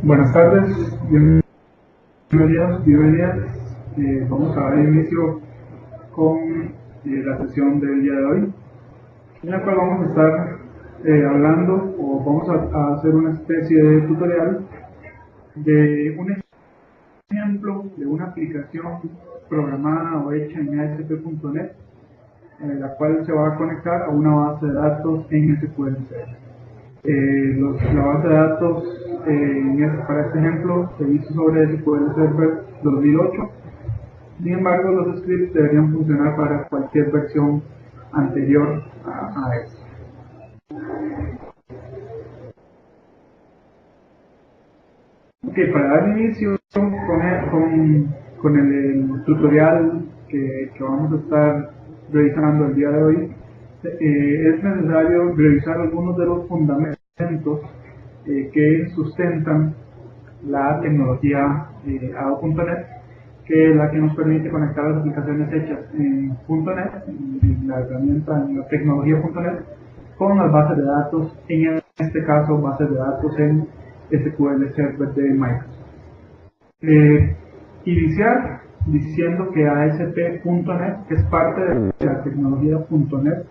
Buenas tardes, bienvenidas. Vamos a dar inicio con la sesión del día de hoy, en la cual vamos a estar hablando o vamos a hacer una especie de tutorial de un ejemplo de una aplicación programada o hecha en ASP.NET, la cual se va a conectar a una base de datos en SQL Server. La base de datos para este ejemplo se hizo sobre SQL Server 2008. Sin embargo, los scripts deberían funcionar para cualquier versión anterior a esta. Para dar inicio con el tutorial que vamos a estar revisando el día de hoy, es necesario revisar algunos de los fundamentos que sustentan la tecnología ADO.NET, que es la que nos permite conectar las aplicaciones hechas en .NET, en la herramienta, en la tecnología.NET, con las bases de datos, en este caso bases de datos en SQL Server de Microsoft. Iniciar diciendo que ASP.NET es parte de la tecnología .NET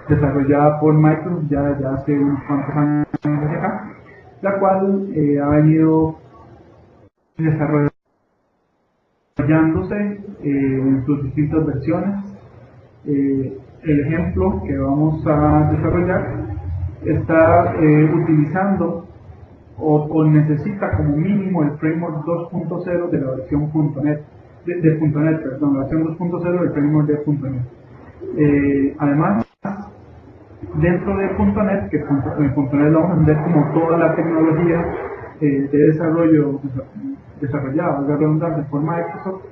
desarrollada por Microsoft ya desde hace unos cuantos años hacia acá, la cual ha venido desarrollándose en sus distintas versiones. El ejemplo que vamos a desarrollar está utilizando o necesita como mínimo el framework 2.0 de la versión .NET, la versión 2.0 del framework de .NET. Además, dentro de .NET, que en .NET lo vamos a entender como toda la tecnología de desarrollo desarrollada, valga la redundancia, por Microsoft,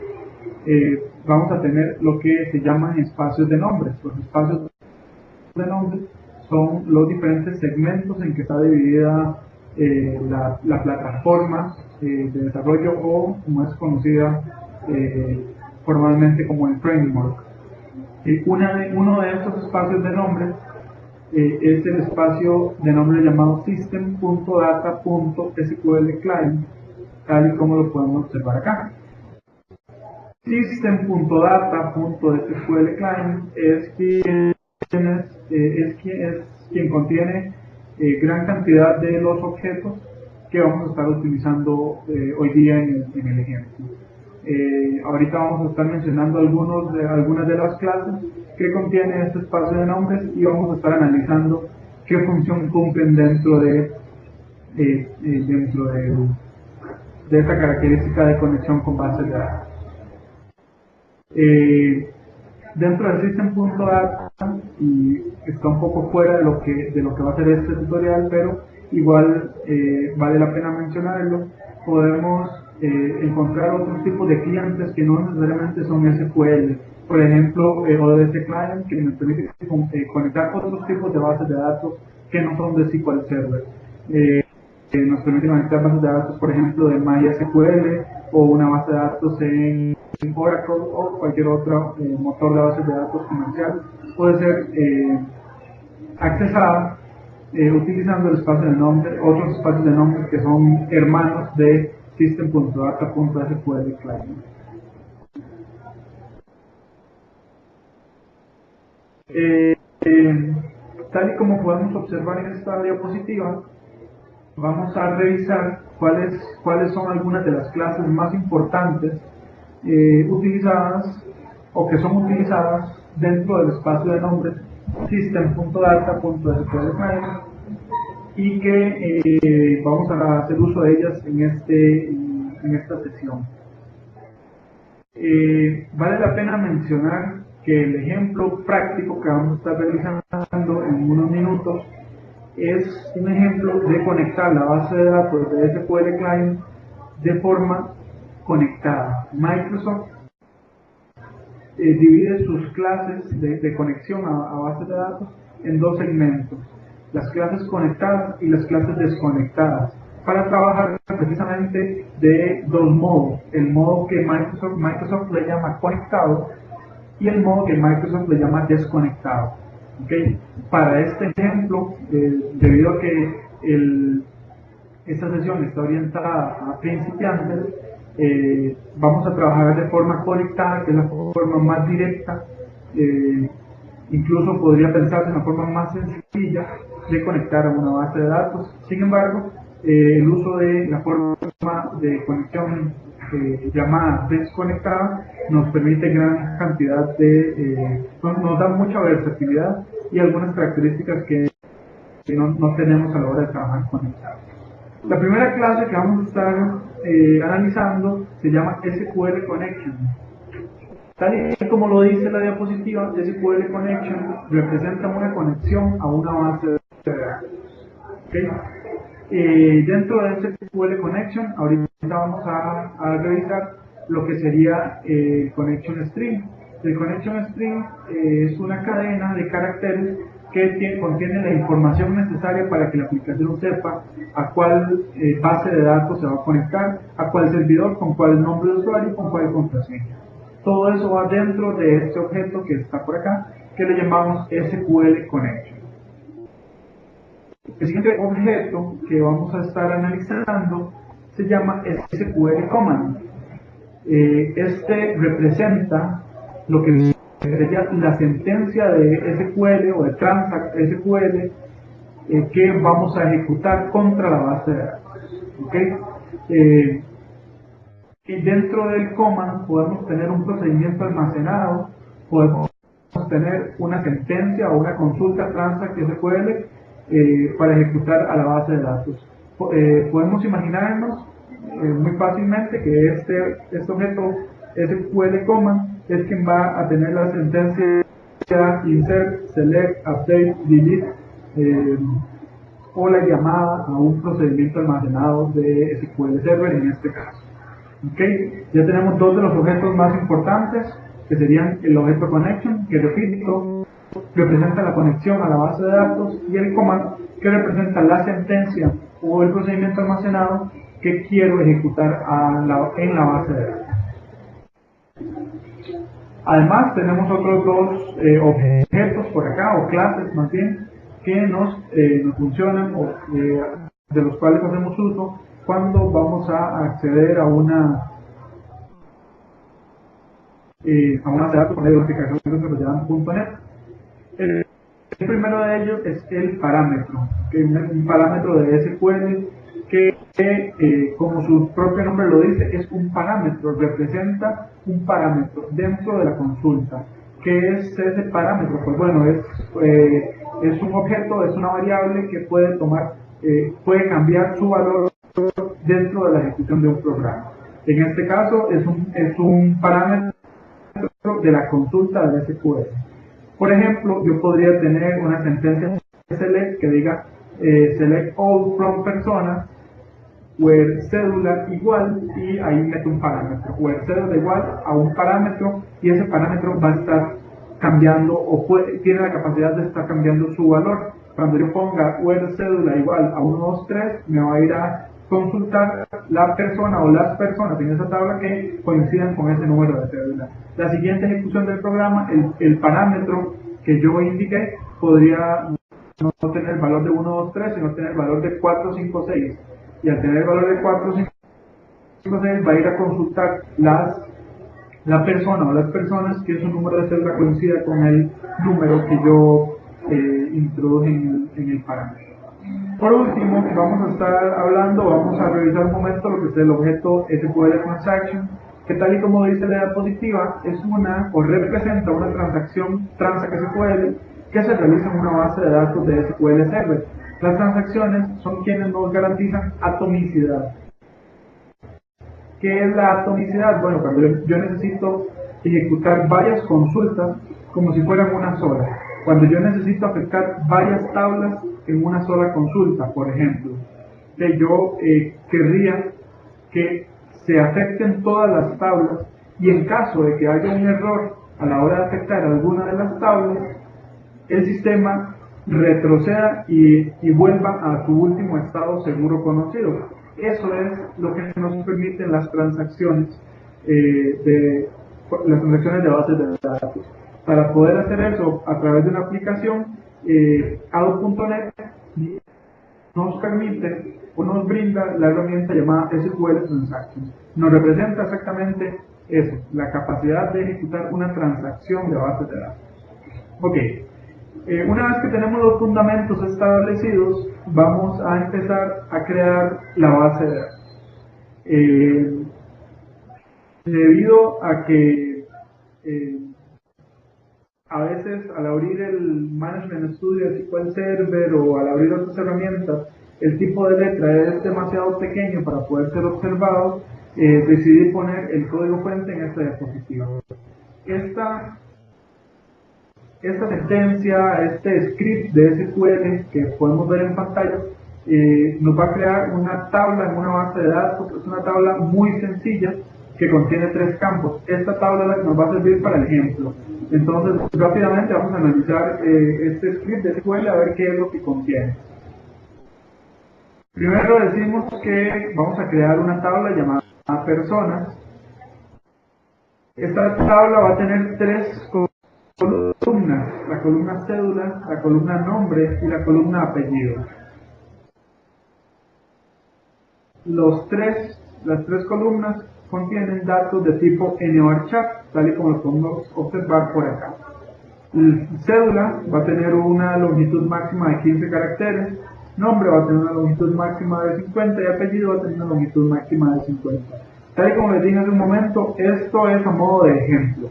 vamos a tener lo que se llaman espacios de nombres. Los espacios de nombres son los diferentes segmentos en que está dividida la plataforma de desarrollo, o como es conocida formalmente como el framework. Uno de estos espacios de nombres es el espacio de nombre llamado system.data.sqlclient, tal y como lo podemos observar acá. System.data.sqlclient es quien contiene gran cantidad de los objetos que vamos a estar utilizando hoy día en el ejemplo. Ahorita vamos a estar mencionando algunas de las clases que contiene este espacio de nombres y vamos a estar analizando qué función cumplen dentro de esta característica de conexión con bases de datos. Dentro del system.data, y está un poco fuera de lo que va a ser este tutorial, pero igual vale la pena mencionarlo, podemos encontrar otros tipos de clientes que no necesariamente son SQL. Por ejemplo, ODS Client, que nos permite conectar otros tipos de bases de datos que no son de SQL Server. Nos permite conectar bases de datos, por ejemplo, de MySQL, o una base de datos en Oracle, o cualquier otro motor de bases de datos comercial. Puede ser accesada utilizando el espacio de nombre, otros espacios de nombre que son hermanos de system.data.sql client. Tal y como podemos observar en esta diapositiva, vamos a revisar cuáles son algunas de las clases más importantes utilizadas o que son utilizadas dentro del espacio de nombres system.data.sqlclient, y que vamos a hacer uso de ellas en esta sesión. Vale la pena mencionar que el ejemplo práctico que vamos a estar realizando en unos minutos es un ejemplo de conectar la base de datos de SQL Client de forma conectada. Microsoft divide sus clases de conexión a bases de datos en dos segmentos: las clases conectadas y las clases desconectadas, para trabajar precisamente de dos modos: el modo que Microsoft le llama conectado y el modo que Microsoft le llama desconectado. ¿Okay? Para este ejemplo, debido a que esta sesión está orientada a principiantes. Vamos a trabajar de forma conectada, que es la forma más directa. Incluso podría pensarse en la forma más sencilla de conectar a una base de datos. Sin embargo, el uso de la forma de conexión llamada desconectada nos permite gran cantidad de, nos da mucha versatilidad y algunas características que no tenemos a la hora de trabajar conectados. La primera clase que vamos a estar analizando se llama SQL Connection. Tal y como lo dice la diapositiva, SQL Connection representa una conexión a una base de datos. ¿Okay? Dentro de SQL Connection, ahorita vamos a revisar lo que sería el Connection String. El Connection String es una cadena de caracteres que contiene la información necesaria para que la aplicación sepa a cuál base de datos se va a conectar, a cuál servidor, con cuál nombre de usuario, con cuál contraseña. Todo eso va dentro de este objeto que está por acá, que le llamamos SQL Connection. El siguiente objeto que vamos a estar analizando se llama SQL Command. Este representa lo que sería la sentencia de SQL o de Transact SQL que vamos a ejecutar contra la base de datos. ¿Okay? Y dentro del command podemos tener un procedimiento almacenado, podemos tener una sentencia o una consulta Transact SQL para ejecutar a la base de datos. Podemos imaginarnos muy fácilmente que este objeto SQL command es quien va a tener la sentencia insert, select, update, delete o la llamada a un procedimiento almacenado de SQL Server en este caso. ¿Okay? Ya tenemos dos de los objetos más importantes, que serían el objeto connection, que repito, representa la conexión a la base de datos, y el command, que representa la sentencia o el procedimiento almacenado que quiero ejecutar en la base de datos. Además, tenemos otros dos objetos por acá, o clases más bien, que nos funcionan o de los cuales hacemos uso cuando vamos a acceder a una base de datos con la aplicación desarrollada en .NET. El primero de ellos es el parámetro, un parámetro de SQL que como su propio nombre lo dice, es un parámetro, representa un parámetro dentro de la consulta. ¿Qué es ese parámetro? Pues bueno, es un objeto, es una variable que puede cambiar su valor dentro de la ejecución de un programa. En este caso es un parámetro de la consulta de SQL. Por ejemplo, yo podría tener una sentencia select que diga select all from personas where cédula igual, y ahí meto un parámetro, where cédula igual a un parámetro, y ese parámetro va a estar cambiando o tiene la capacidad de estar cambiando su valor. Cuando yo ponga where cédula igual a 1, 2, 3, me va a ir a consultar la persona o las personas en esa tabla que coincidan con ese número de cédula. La siguiente ejecución del programa, el parámetro que yo indiqué podría no tener el valor de 1, 2, 3, sino tener el valor de 4, 5, 6. Y al tener el valor de 4, 5, 6, va a ir a consultar la persona o las personas que su número de cédula coincida con el número que yo introduje en el parámetro. Por último, vamos a vamos a revisar un momento lo que es el objeto SQL Transaction, que tal y como dice la diapositiva, es representa una transacción Transact SQL que se realiza en una base de datos de SQL Server. Las transacciones son quienes nos garantizan atomicidad. ¿Qué es la atomicidad? Bueno, cuando yo necesito ejecutar varias consultas como si fueran una sola. Cuando yo necesito afectar varias tablas en una sola consulta, por ejemplo, que yo querría que se afecten todas las tablas, y en caso de que haya un error a la hora de afectar alguna de las tablas, el sistema retroceda y vuelva a su último estado seguro conocido. Eso es lo que nos permiten las transacciones de bases de datos. Para poder hacer eso a través de una aplicación, ADO.NET nos permite o nos brinda la herramienta llamada SQL Transaction. Nos representa exactamente eso, la capacidad de ejecutar una transacción de bases de datos. Ok, una vez que tenemos los fundamentos establecidos, vamos a empezar a crear la base de datos. Debido a que a veces al abrir el Management Studio, el SQL Server o al abrir otras herramientas, el tipo de letra es demasiado pequeño para poder ser observado, decidí poner el código fuente en esta diapositiva. Esta sentencia, este script de SQL que podemos ver en pantalla, nos va a crear una tabla en una base de datos. Es una tabla muy sencilla que contiene 3 campos. Esta tabla es la que nos va a servir para el ejemplo. Entonces, rápidamente vamos a analizar este script de SQL a ver qué es lo que contiene. Primero decimos que vamos a crear una tabla llamada personas. Esta tabla va a tener 3 columnas: la columna cédula, la columna nombre y la columna apellido. Las tres columnas contienen datos de tipo NORCHAR, tal y como lo podemos observar por acá. Cédula va a tener una longitud máxima de 15 caracteres, nombre va a tener una longitud máxima de 50 y apellido va a tener una longitud máxima de 50. Tal y como les dije hace un momento, esto es a modo de ejemplo.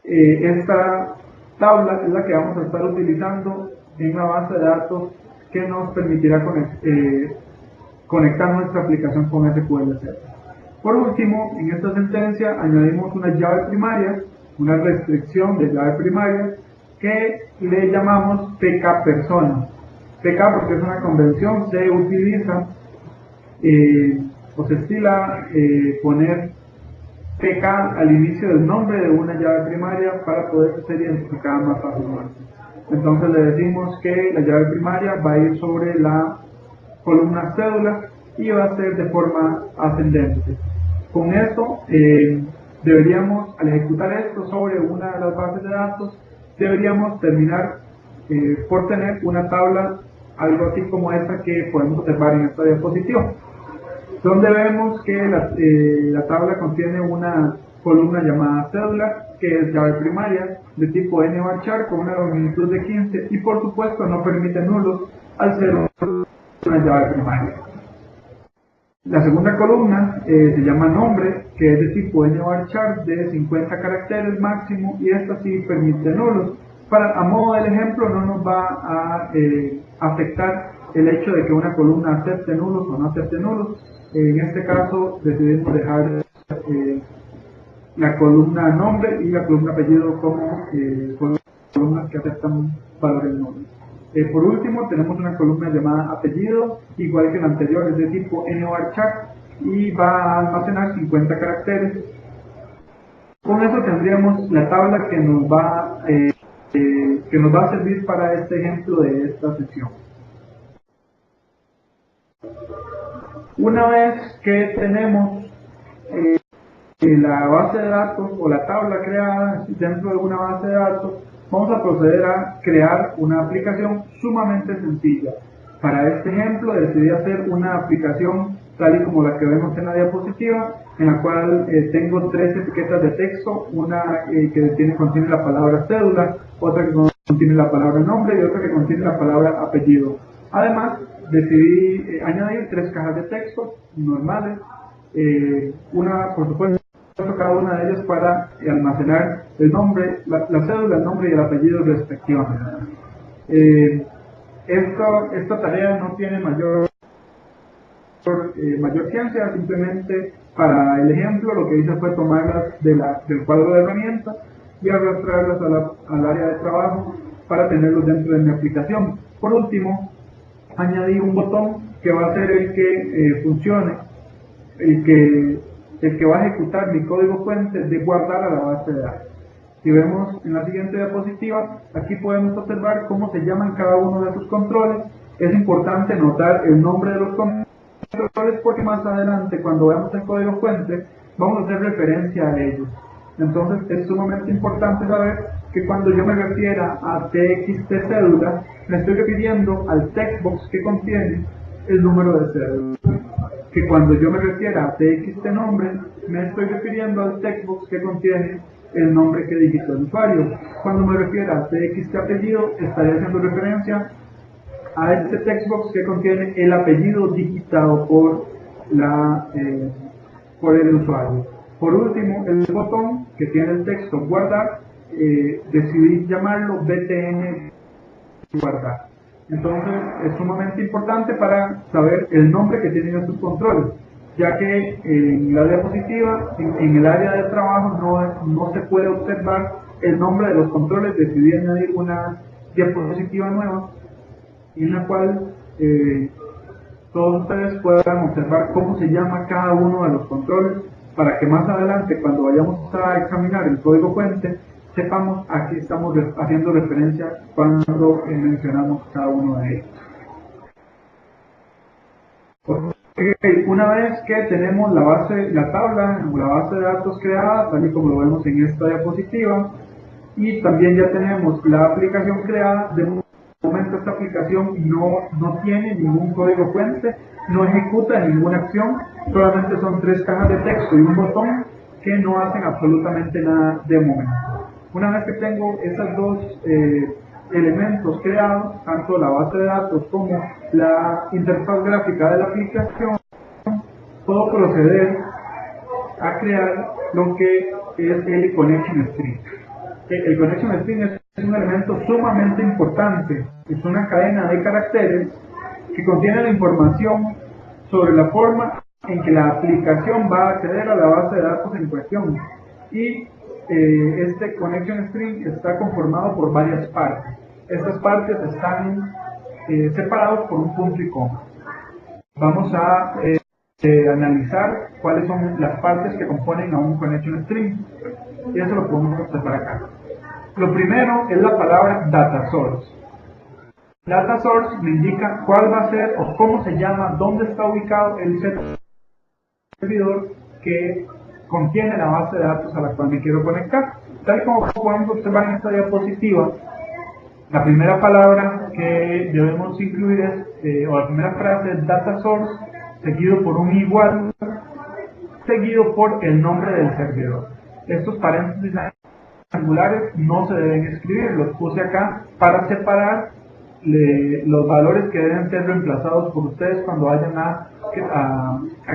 Esta tabla es la que vamos a estar utilizando en la base de datos que nos permitirá conectar nuestra aplicación con SQL Server. Por último, en esta sentencia añadimos una llave primaria, una restricción de llave primaria que le llamamos PK-persona. PK porque es una convención, se utiliza o se estila poner PK al inicio del nombre de una llave primaria para poder ser identificada más fácilmente. Entonces le decimos que la llave primaria va a ir sobre la columna cédula y va a ser de forma ascendente. Con esto deberíamos, al ejecutar esto sobre una de las bases de datos, deberíamos terminar por tener una tabla algo así como esta que podemos observar en esta diapositiva, donde vemos que la tabla contiene una columna llamada cédula, que es llave primaria de tipo NORCHAR con una longitud de 15 y por supuesto no permite nulos al ser una llave primaria. La segunda columna se llama nombre, que es de tipo NORCHAR de 50 caracteres máximo y esta sí permite nulos. A modo del ejemplo no nos va a afectar el hecho de que una columna acepte nulos o no acepte nulos. En este caso decidimos dejar la columna nombre y la columna apellido como columnas que aceptan valores nulos. Por último tenemos una columna llamada apellido, igual que la anterior, es de tipo NORCHAR y va a almacenar 50 caracteres. Con eso tendríamos la tabla que nos va a servir para este ejemplo de esta sesión. Una vez que tenemos la base de datos o la tabla creada dentro de una base de datos, vamos a proceder a crear una aplicación sumamente sencilla. Para este ejemplo decidí hacer una aplicación tal y como la que vemos en la diapositiva, en la cual tengo 3 etiquetas de texto, una que contiene la palabra cédula, otra que contiene la palabra nombre y otra que contiene la palabra apellido. Además, decidí añadir 3 cajas de texto normales, una por supuesto cada una de ellas para almacenar el nombre, la cédula, el nombre y el apellido respectivamente. Esta tarea no tiene mayor ciencia, simplemente para el ejemplo lo que hice fue tomarlas del cuadro de herramientas y arrastrarlas al área de trabajo para tenerlos dentro de mi aplicación. Por último, añadí un botón que va a ser el que funcione, el que va a ejecutar mi código fuente de guardar a la base de datos. Si vemos en la siguiente diapositiva, aquí podemos observar cómo se llaman cada uno de esos controles. Es importante notar el nombre de los controles porque más adelante, cuando veamos el código fuente, vamos a hacer referencia a ellos. Entonces es sumamente importante saber que cuando yo me refiera a TXT cédula, me estoy refiriendo al textbox que contiene el número de cédula. Que cuando yo me refiera a TXT nombre, me estoy refiriendo al textbox que contiene el nombre que digitó el usuario. Cuando me refiera a TXT apellido, estaré haciendo referencia a este textbox que contiene el apellido digitado por el usuario. Por último, el botón que tiene el texto guardar, decidí llamarlo BTN guardar. Entonces es sumamente importante para saber el nombre que tienen estos controles, ya que en la diapositiva, en el área de trabajo, no se puede observar el nombre de los controles. Decidí añadir una diapositiva nueva en la cual todos ustedes puedan observar cómo se llama cada uno de los controles, para que más adelante, cuando vayamos a examinar el código fuente, sepamos a qué estamos haciendo referencia cuando mencionamos cada uno de ellos. Okay. Una vez que tenemos la tabla, la base de datos creada, tal y como lo vemos en esta diapositiva, y también ya tenemos la aplicación creada, de momento esta aplicación no tiene ningún código fuente, no ejecuta ninguna acción, solamente son 3 cajas de texto y un botón que no hacen absolutamente nada de momento. Una vez que tengo esos dos elementos creados, tanto la base de datos como la interfaz gráfica de la aplicación, puedo proceder a crear lo que es el connection string. El connection string es un elemento sumamente importante, es una cadena de caracteres que contiene la información sobre la forma en que la aplicación va a acceder a la base de datos en cuestión. Y este connection string está conformado por varias partes. Estas partes están separadas por un punto y coma. Vamos a analizar cuáles son las partes que componen a un connection string. Y eso lo podemos observar acá. Lo primero es la palabra data source. Data source me indica cuál va a ser o cómo se llama, dónde está ubicado el servidor que contiene la base de datos a la cual me quiero conectar. Tal como podemos observar en esta diapositiva, la primera palabra que debemos incluir o la primera frase es data source, seguido por un igual, seguido por el nombre del servidor. Estos paréntesis angulares no se deben escribir, los puse acá para separar los valores que deben ser reemplazados por ustedes cuando vayan a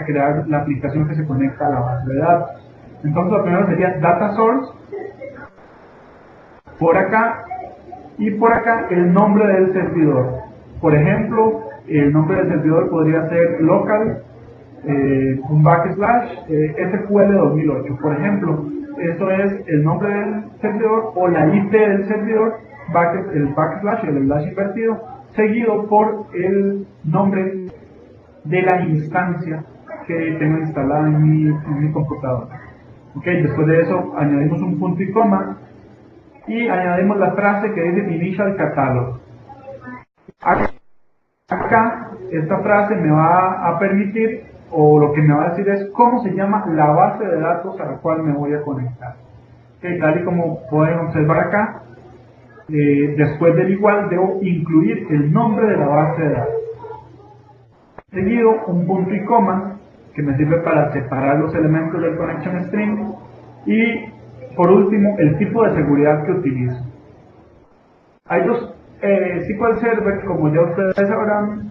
crear la aplicación que se conecta a la base de datos. Entonces lo primero sería data source, por acá y por acá el nombre del servidor. Por ejemplo, el nombre del servidor podría ser local, un backslash, SQL 2008, por ejemplo. Eso es el nombre del servidor o la IP del servidor, el backslash, el slash invertido, seguido por el nombre de la instancia que tengo instalada en mi computadora. Okay, después de eso añadimos un punto y coma y añadimos la frase que dice initial catalog. Acá esta frase me va a permitir, o lo que me va a decir es cómo se llama la base de datos a la cual me voy a conectar. Okay, tal y como pueden observar acá, después del igual debo incluir el nombre de la base de datos. Seguido un punto y coma que me sirve para separar los elementos del connection string, y por último el tipo de seguridad que utilizo. Hay dos, SQL Server, como ya ustedes sabrán,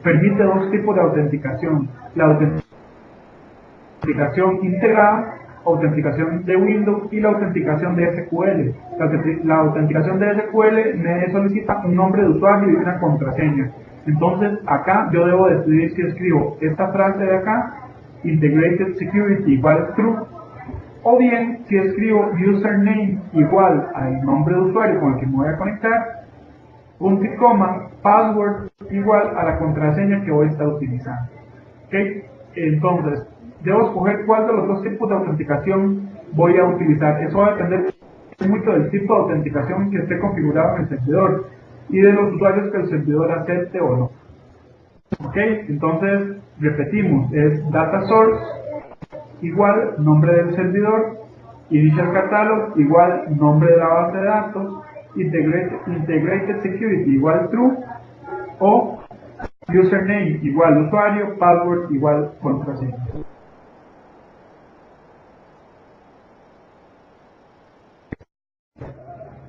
permite dos tipos de autenticación: la autenticación integrada, autenticación de Windows, y la autenticación de SQL. La autenticación de SQL me solicita un nombre de usuario y una contraseña. Entonces acá yo debo decidir si escribo esta frase de acá, integrated security igual true, o bien si escribo username igual al nombre de usuario con el que me voy a conectar, punto y coma, password igual a la contraseña que voy a estar utilizando. ¿Okay? Entonces debo escoger cuál de los dos tipos de autenticación voy a utilizar. Eso va a depender mucho del tipo de autenticación que esté configurado en el servidor y de los usuarios que el servidor acepte o no. Ok, entonces repetimos, es data source igual nombre del servidor, initial catalog igual nombre de la base de datos, integrated security igual true, o username igual usuario, password igual contraseña.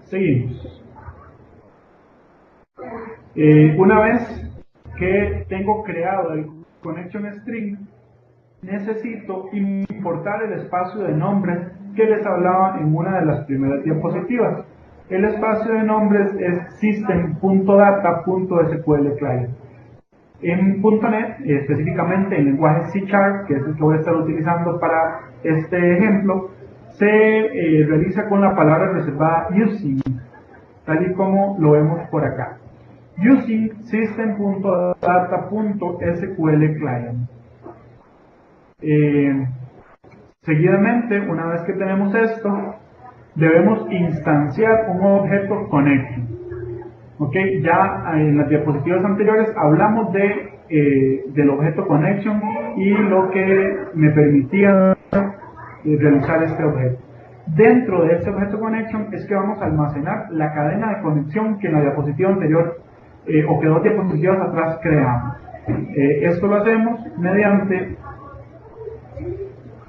Seguimos. Una vez que tengo creado el connection string, necesito importar el espacio de nombres que les hablaba en una de las primeras diapositivas. El espacio de nombres es system.data.sql client. En .NET, específicamente en lenguaje C#, que es el que voy a estar utilizando para este ejemplo, se realiza con la palabra reservada using, tal y como lo vemos por acá. Using system.data.sql client. Seguidamente, una vez que tenemos esto, debemos instanciar un objeto connection. ¿Okay? Ya en las diapositivas anteriores hablamos del objeto connection y lo que me permitía realizar este objeto. Dentro de este objeto connection es que vamos a almacenar la cadena de conexión que en la diapositiva anterior o que 2 diapositivas atrás creamos. Esto lo hacemos mediante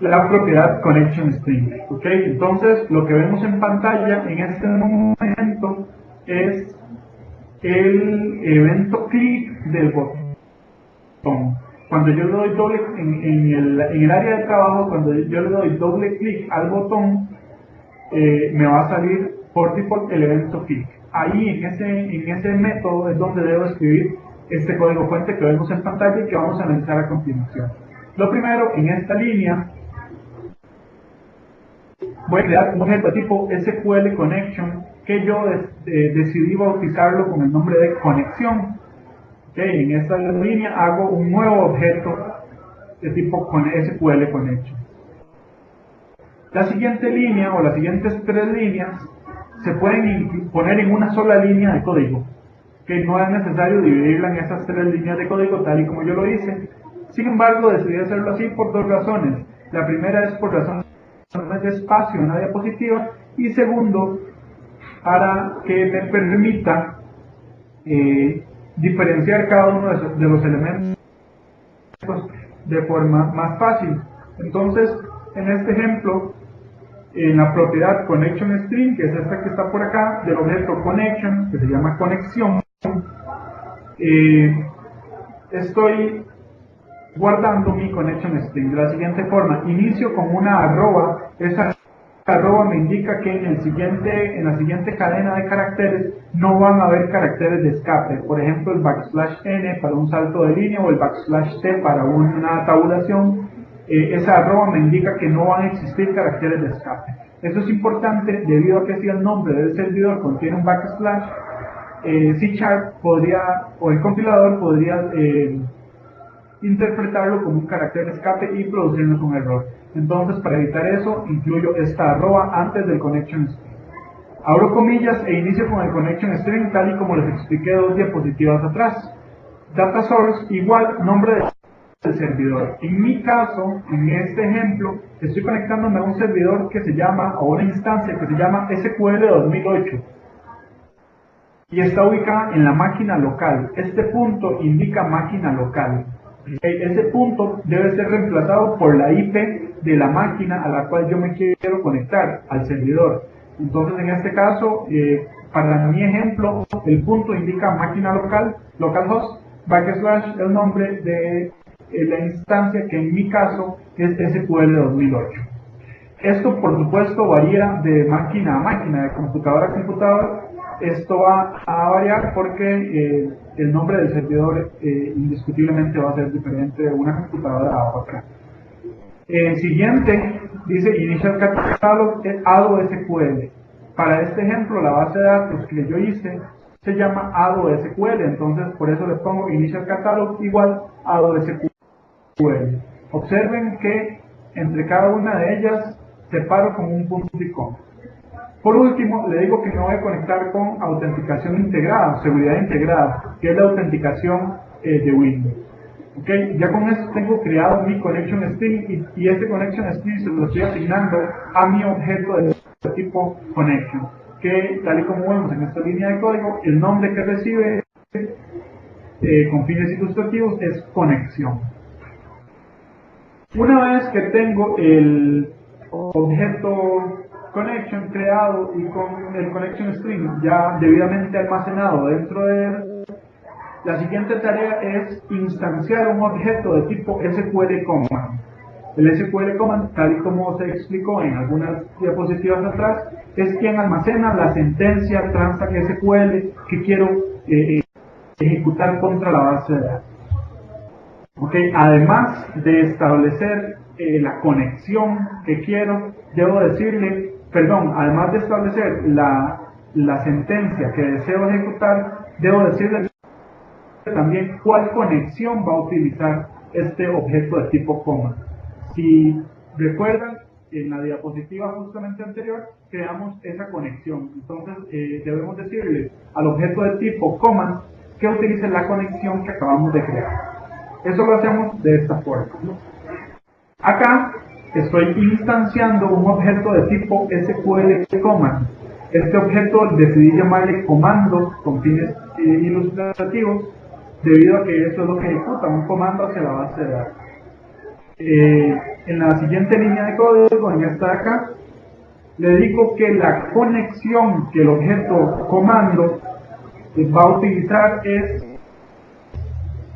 la propiedad connection string. ¿Okay? Entonces, lo que vemos en pantalla en este momento es el evento clic del botón. Cuando yo le doy doble en el área de trabajo, cuando yo le doy doble clic al botón, me va a salir por default el evento clic. Ahí en ese método es donde debo escribir este código fuente que vemos en pantalla y que vamos a analizar a continuación. Lo primero, en esta línea voy a crear un objeto tipo SQL Connection que yo decidí bautizarlo con el nombre de conexión. En esta línea hago un nuevo objeto de tipo SQL Connection. La siguiente línea o las siguientes 3 líneas se pueden poner en una sola línea de código, que no es necesario dividirla en esas 3 líneas de código tal y como yo lo hice. Sin embargo, decidí hacerlo así por 2 razones. La primera es por razones de espacio en la diapositiva y segundo, para que me permita diferenciar cada uno de los elementos de forma más fácil. Entonces, en este ejemplo, en la propiedad connection string, que es esta que está por acá, del objeto connection, que se llama conexión, estoy guardando mi connection string de la siguiente forma. Inicio con una arroba. Esa arroba me indica que en la siguiente cadena de caracteres no van a haber caracteres de escape. Por ejemplo, el \n para un salto de línea o el \t para una tabulación. Esa arroba me indica que no van a existir caracteres de escape. Eso es importante debido a que si el nombre del servidor contiene un backslash, C# podría, o el compilador podría interpretarlo como un carácter de escape y producirnos un error. Entonces, para evitar eso, incluyo esta arroba antes del connection string. Abro comillas e inicio con el connection string tal y como les expliqué 2 diapositivas atrás. Data source igual nombre del servidor. En mi caso, en este ejemplo, estoy conectándome a un servidor que se llama, o una instancia que se llama SQL 2008. Y está ubicada en la máquina local. Este punto indica máquina local. Ese punto debe ser reemplazado por la IP de la máquina a la cual yo me quiero conectar, al servidor. Entonces, en este caso, para mi ejemplo, el punto indica máquina local, localhost, / el nombre de la instancia, que en mi caso es SQL 2008. Esto, por supuesto, varía de máquina a máquina, de computadora a computadora. Esto va a variar porque el nombre del servidor indiscutiblemente va a ser diferente de una computadora a otra. El siguiente dice Initial Catalog ADO-SQL. Para este ejemplo, la base de datos que yo hice se llama ADO-SQL, entonces por eso le pongo Initial Catalog igual ADO-SQL. Observen que entre cada una de ellas separo con un punto y coma. Por último, le digo que me voy a conectar con autenticación integrada, seguridad integrada, que es la autenticación de Windows. ¿Okay? Ya con esto tengo creado mi connection string y este connection string se lo estoy asignando a mi objeto de tipo connection, que tal y como vemos en esta línea de código, el nombre que recibe con fines ilustrativos es conexión. Una vez que tengo el objeto connection creado y con el connection string ya debidamente almacenado dentro de él, la siguiente tarea es instanciar un objeto de tipo SQL command. El SQL command, tal y como se explicó en algunas diapositivas atrás, es quien almacena la sentencia transact SQL que quiero ejecutar contra la base de datos. Okay. Además de establecer la conexión que quiero, debo decirle, además de establecer la sentencia que deseo ejecutar, debo decirle también cuál conexión va a utilizar este objeto de tipo command. Si recuerdan, en la diapositiva justamente anterior creamos esa conexión. Entonces debemos decirle al objeto de tipo command que utilice la conexión que acabamos de crear. Eso lo hacemos de esta forma. Acá estoy instanciando un objeto de tipo SQL command. Este objeto decidí llamarle comando con fines ilustrativos, debido a que eso es lo que ejecuta, un comando hacia la base de datos. En la siguiente línea de código, en esta de acá, le digo que la conexión que el objeto comando va a utilizar es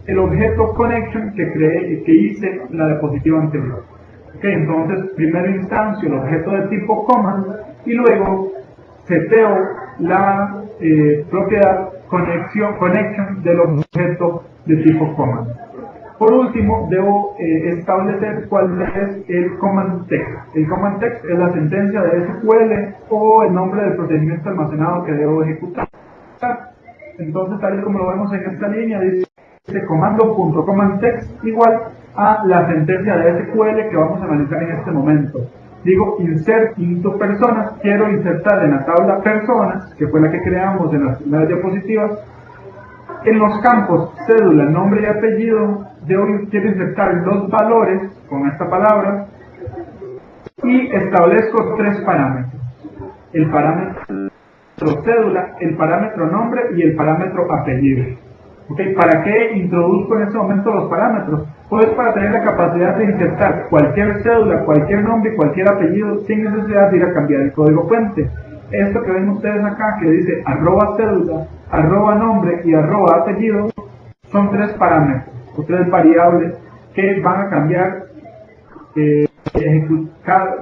el objeto connection que hice en la diapositiva anterior. Okay, entonces, primero instancio el objeto de tipo command y luego seteo la propiedad connection del objeto de tipo command. Por último, debo establecer cuál es el command text. El command text es la sentencia de SQL o el nombre del procedimiento almacenado que debo ejecutar. Entonces, tal y como lo vemos en esta línea, dice comando.commandText igual a la sentencia de SQL que vamos a analizar en este momento. Digo insert into personas, quiero insertar en la tabla personas, que fue la que creamos en las primeras diapositivas, en los campos cédula, nombre y apellido, quiero insertar los valores con esta palabra y establezco tres parámetros: el parámetro cédula, el parámetro nombre y el parámetro apellido. Okay, ¿para qué introduzco en este momento los parámetros? Pues para tener la capacidad de insertar cualquier cédula, cualquier nombre y cualquier apellido sin necesidad de ir a cambiar el código fuente. Esto que ven ustedes acá, que dice @cédula, @nombre y @apellido, son tres parámetros o tres variables que van a cambiar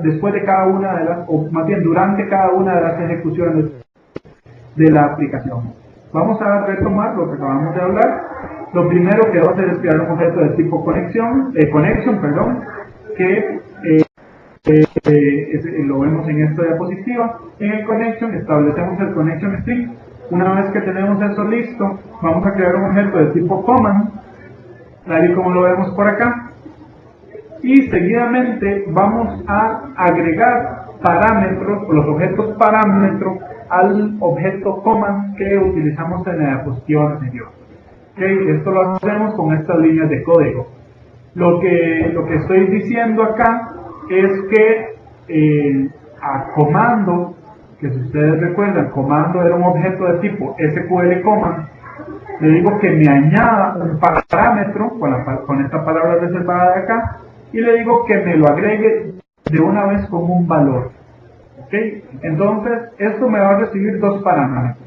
después de cada una de las, o más bien durante cada una de las ejecuciones de la aplicación. Vamos a retomar lo que acabamos de hablar. Lo primero que debo hacer es crear un objeto de tipo connection, que lo vemos en esta diapositiva. En el connection establecemos el connection string. Una vez que tenemos eso listo, vamos a crear un objeto de tipo command, tal y como lo vemos por acá. Y seguidamente vamos a agregar parámetros, los objetos parámetros, al objeto command que utilizamos en la diapositiva anterior. Okay, esto lo hacemos con estas líneas de código. Lo que estoy diciendo acá es que a comando, que si ustedes recuerdan, comando era un objeto de tipo SQL command, le digo que me añada un parámetro con esta palabra reservada de acá y le digo que me lo agregue de una vez como un valor. ¿Okay? Entonces, esto me va a recibir dos parámetros.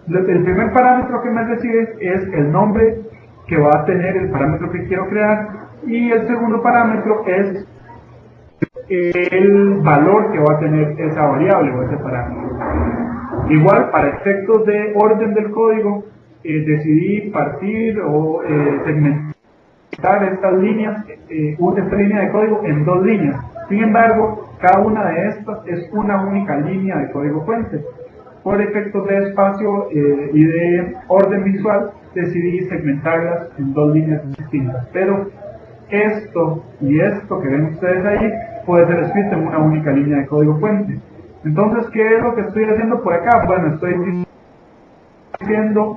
El primer parámetro que me recibe es el nombre que va a tener el parámetro que quiero crear, y el segundo parámetro es el valor que va a tener esa variable o ese parámetro. Igual, para efectos de orden del código, decidí partir o segmentar estas líneas, esta línea de código en dos líneas. Sin embargo, cada una de estas es una única línea de código fuente. Por efectos de espacio y de orden visual, decidí segmentarlas en dos líneas distintas. Pero esto y esto que ven ustedes ahí puede ser escrito en una única línea de código fuente. Entonces, ¿qué es lo que estoy haciendo por acá? Bueno, estoy diciendo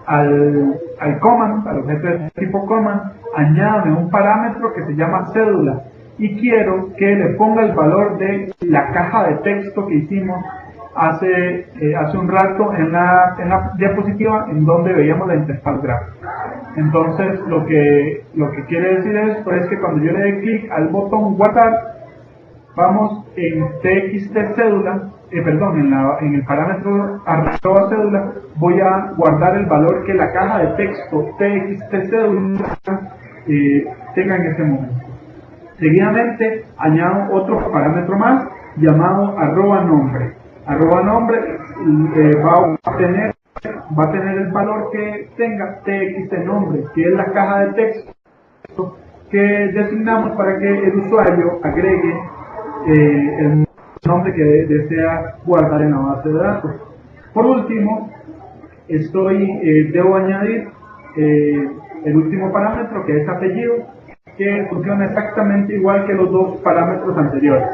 al command, al objeto de tipo command, añade un parámetro que se llama cédula y quiero que le ponga el valor de la caja de texto que hicimos hace un rato en la diapositiva en donde veíamos la interfaz gráfica. Entonces lo que quiere decir esto es que cuando yo le dé clic al botón guardar, vamos en txt cédula, en el parámetro arroba cédula, voy a guardar el valor que la caja de texto txt cédula tenga en ese momento. Seguidamente añado otro parámetro más llamado arroba nombre. Arroba nombre va a tener el valor que tenga txt nombre, que es la caja de texto que designamos para que el usuario agregue el nombre que desea guardar en la base de datos. Por último, debo añadir el último parámetro, que es apellido, que funciona exactamente igual que los dos parámetros anteriores.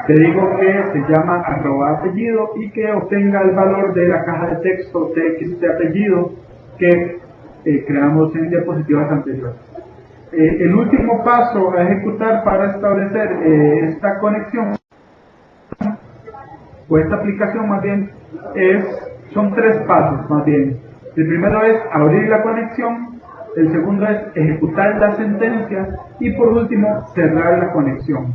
Te digo que se llama arroba apellido y que obtenga el valor de la caja de texto txt apellido que creamos en diapositivas anteriores. El último paso a ejecutar para establecer esta conexión o esta aplicación más bien son tres pasos más bien. El primero es abrir la conexión, el segundo es ejecutar la sentencia y por último cerrar la conexión.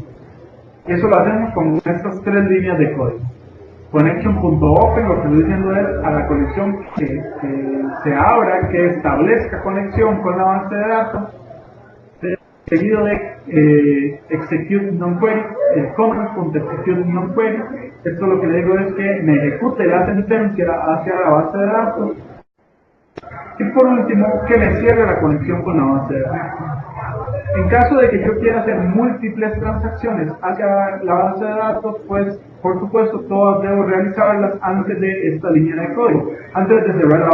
Eso lo hacemos con estas tres líneas de código. Connection.open, lo que estoy diciendo es a la conexión que se abra, que establezca conexión con la base de datos, seguido de execute non-query, el comment.execute non-query. Esto lo que le digo es que me ejecute la sentencia hacia la base de datos. Y por último, que me cierre la conexión con la base de datos. En caso de que yo quiera hacer múltiples transacciones hacia la base de datos, pues por supuesto todas debo realizarlas antes de esta línea de código, antes de cerrar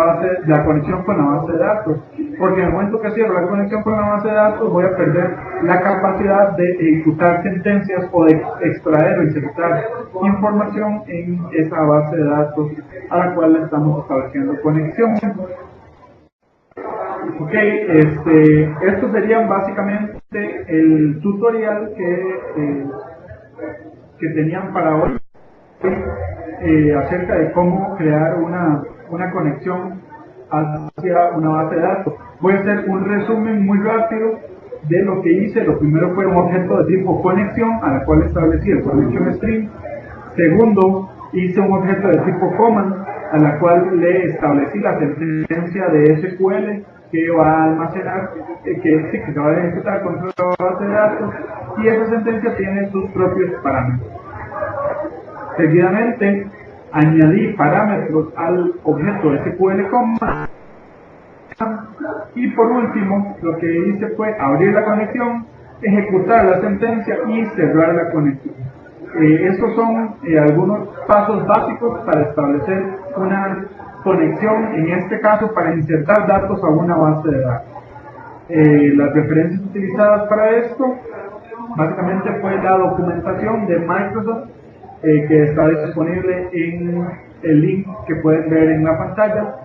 la conexión con la base de datos, porque en el momento que cierro la conexión con la base de datos voy a perder la capacidad de ejecutar sentencias o de extraer o insertar información en esa base de datos a la cual le estamos estableciendo conexión. Ok, estos serían básicamente el tutorial que tenían para hoy acerca de cómo crear una conexión hacia una base de datos. Voy a hacer un resumen muy rápido de lo que hice. Lo primero fue un objeto de tipo conexión, a la cual establecí el connection string. Segundo, hice un objeto de tipo command, a la cual le establecí la sentencia de SQL que va a almacenar, que se va a ejecutar contra la base de datos, y esa sentencia tiene sus propios parámetros. Seguidamente, añadí parámetros al objeto SQL command, y por último, lo que hice fue abrir la conexión, ejecutar la sentencia y cerrar la conexión. Estos son algunos pasos básicos para establecer una conexión, en este caso para insertar datos a una base de datos. Las referencias utilizadas para esto básicamente fue la documentación de Microsoft, que está disponible en el link que pueden ver en la pantalla,